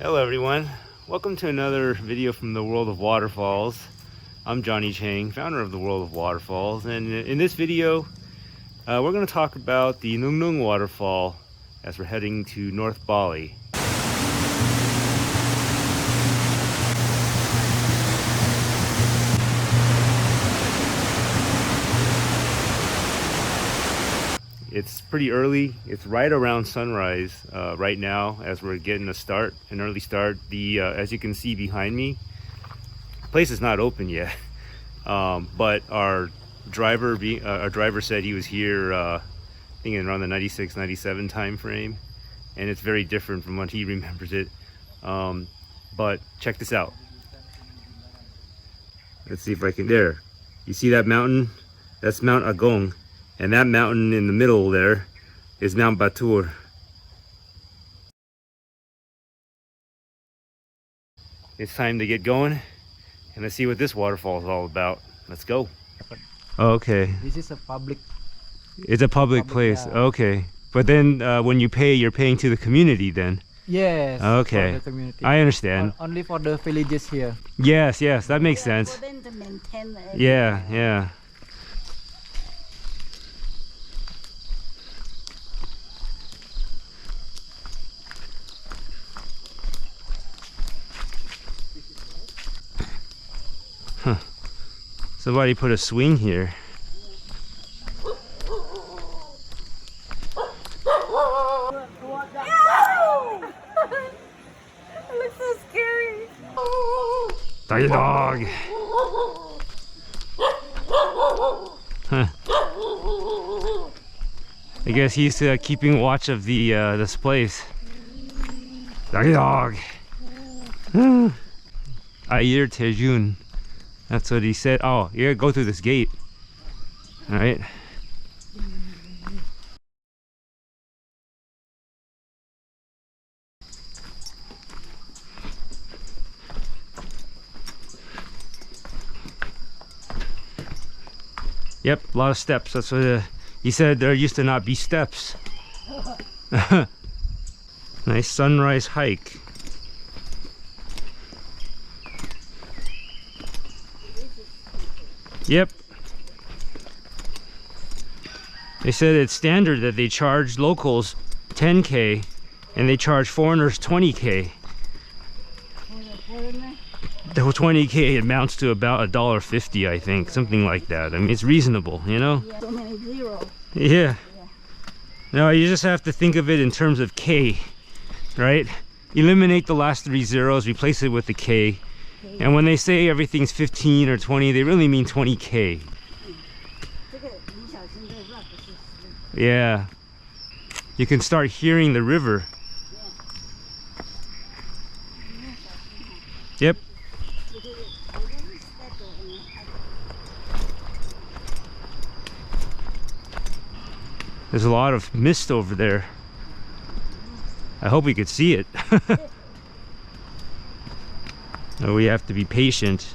Hello everyone, welcome to another video from the world of waterfalls. I'm Johnny Chang, founder of the world of waterfalls, and in this video we're going to talk about the Nungnung Waterfall as we're heading to North Bali. It's pretty early. It's right around sunrise right now as we're getting an early start. As you can see behind me, the place is not open yet, but our driver said he was here I think around the 96, 97 time frame, and it's very different from what he remembers it. But check this out. Let's see if I can. There, you see that mountain? That's Mount Agong. And that mountain in the middle there is Mount Batur. It's time to get going and let's see what this waterfall is all about. Let's go. Okay. This is a public. It's a public place. Yeah. Okay. But then when you pay, you're paying to the community then? Yes. Okay. For the community. I understand. Only for the villages here. Yes, that makes sense. For them to maintain the Yeah. Somebody put a swing here. It looks so scary. Doggy dog. Huh. I guess he's keeping watch of this place. Doggy dog. Air Tejun. That's what he said. Oh, you gotta go through this gate. All right. Yep, a lot of steps. That's what he said. There used to not be steps. Nice sunrise hike. Yep. They said it's standard that they charge locals 10K and they charge foreigners 20K. The 20K amounts to about $1.50, I think, something like that. I mean, it's reasonable, you know? Yeah, so many zeros. Yeah. No, you just have to think of it in terms of K, right? Eliminate the last 3 zeros, replace it with the K. And when they say everything's 15 or 20, they really mean 20K. Yeah. You can start hearing the river. Yep. There's a lot of mist over there. I hope we could see it. We have to be patient.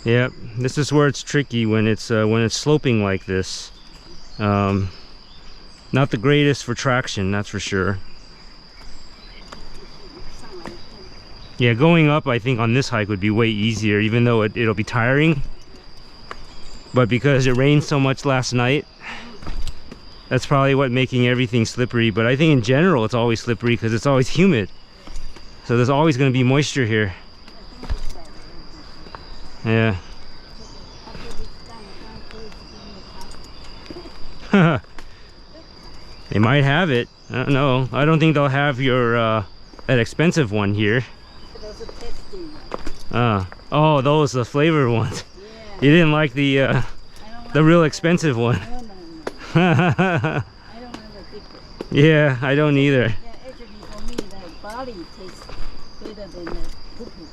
Yep, this is where it's tricky when it's sloping like this. Not the greatest for traction, that's for sure. Yeah, going up I think on this hike would be way easier, even though it'll be tiring. But because it rained so much last night, that's probably what making everything slippery. But I think in general it's always slippery because it's always humid. So there's always going to be moisture here. Yeah. They might have it. I don't know. I don't think they'll have your that expensive one here. Those are testing. Oh, those the flavored ones. Yeah. You didn't like the real expensive one. No. I don't want the big one. Yeah, I don't either. Yeah, actually for me, the Bali tastes better than the poo-poo.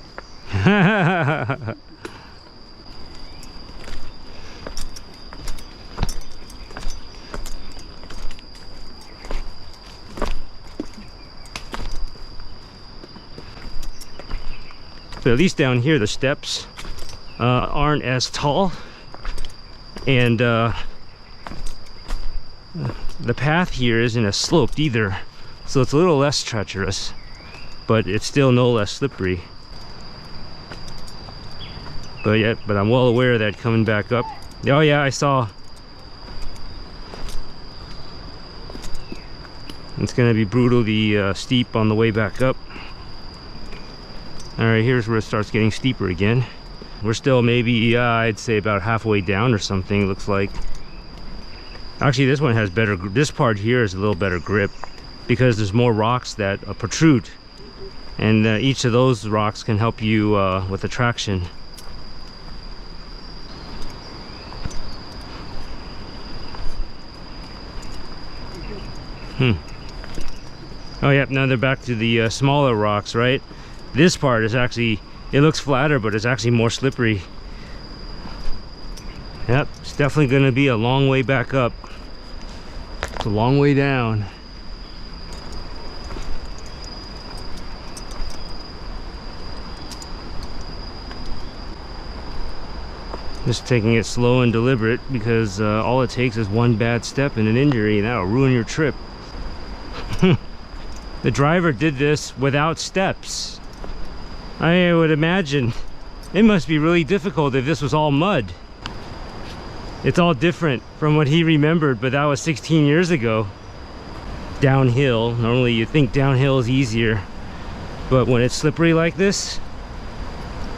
But at least down here, the steps aren't as tall, and the path here isn't as sloped either, so it's a little less treacherous, but it's still no less slippery. But I'm well aware that coming back up. Oh yeah, I saw. It's gonna be brutally steep on the way back up. All right, here's where it starts getting steeper again. We're still maybe, I'd say about halfway down or something, looks like. Actually, this one has better, this part here is a little better grip because there's more rocks that protrude. And each of those rocks can help you with the traction. Oh yeah, now they're back to the smaller rocks, right? This part is actually, it looks flatter, but it's actually more slippery. Yep, it's definitely gonna be a long way back up. It's a long way down. Just taking it slow and deliberate because all it takes is one bad step and an injury, and that'll ruin your trip. The driver did this without steps. I would imagine it must be really difficult if this was all mud. It's all different from what he remembered, but that was 16 years ago. Downhill, normally you think downhill is easier, but when it's slippery like this,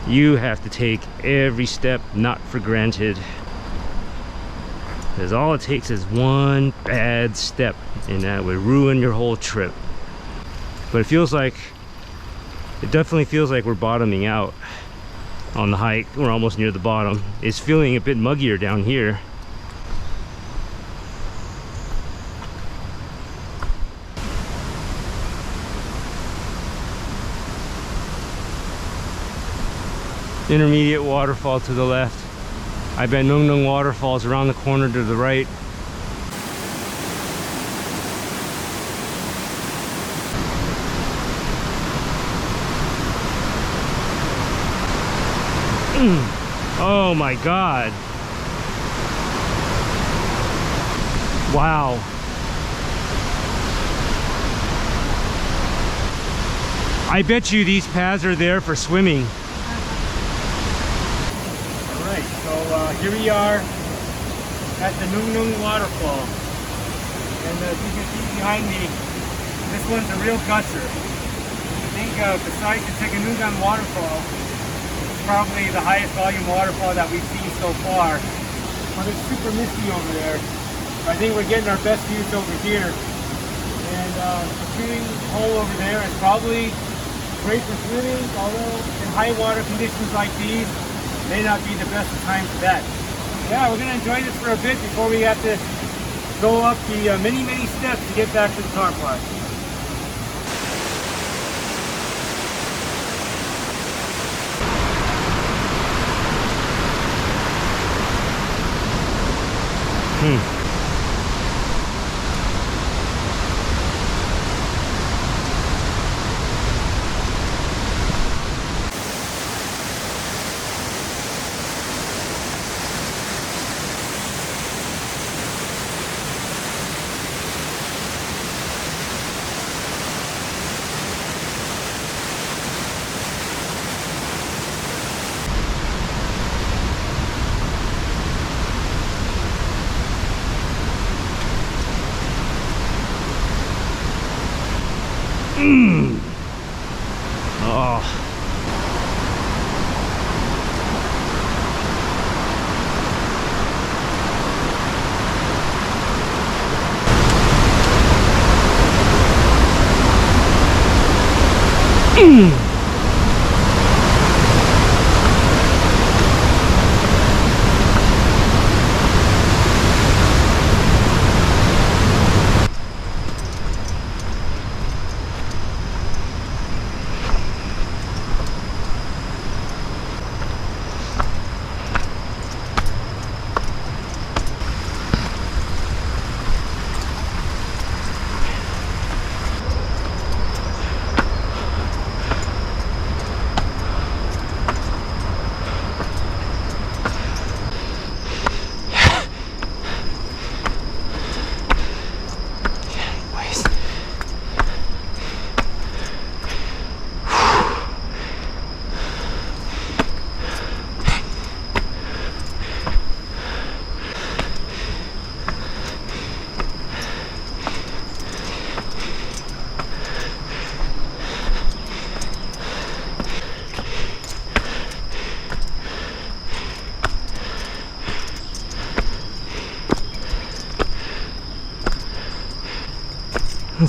you have to take every step not for granted. Because all it takes is one bad step, and that would ruin your whole trip. But it definitely feels like we're bottoming out on the hike. We're almost near the bottom. It's feeling a bit muggier down here. Intermediate waterfall to the left. I bet Nung Nung Waterfalls around the corner to the right. Oh my God. Wow. I bet you these paths are there for swimming. Alright, so here we are at the Nung Nung Waterfall. And as you can see behind me, this one's a real gusher. I think besides the Nungnung Waterfall, probably the highest volume waterfall that we've seen so far, but it's super misty over there. I think we're getting our best views over here, and the swimming hole over there is probably great for swimming, although in high water conditions like these may not be the best of time for that. Yeah, we're going to enjoy this for a bit before we have to go up the many steps to get back to the car park. Oh.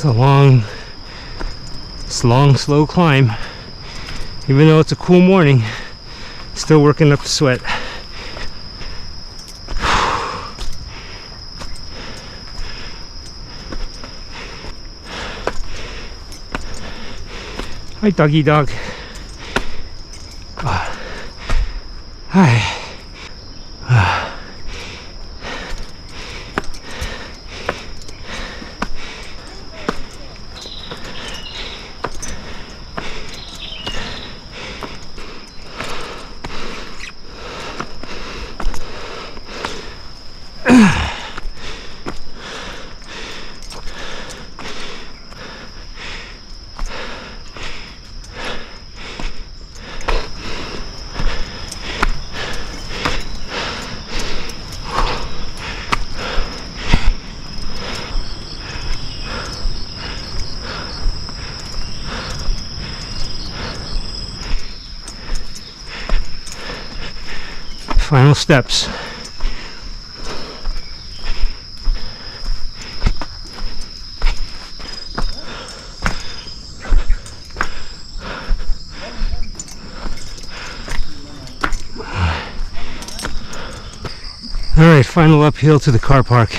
It's a long, slow climb. Even though it's a cool morning, still working up the sweat. Hi, doggy dog. Hi. Final steps. All right, final uphill to the car park.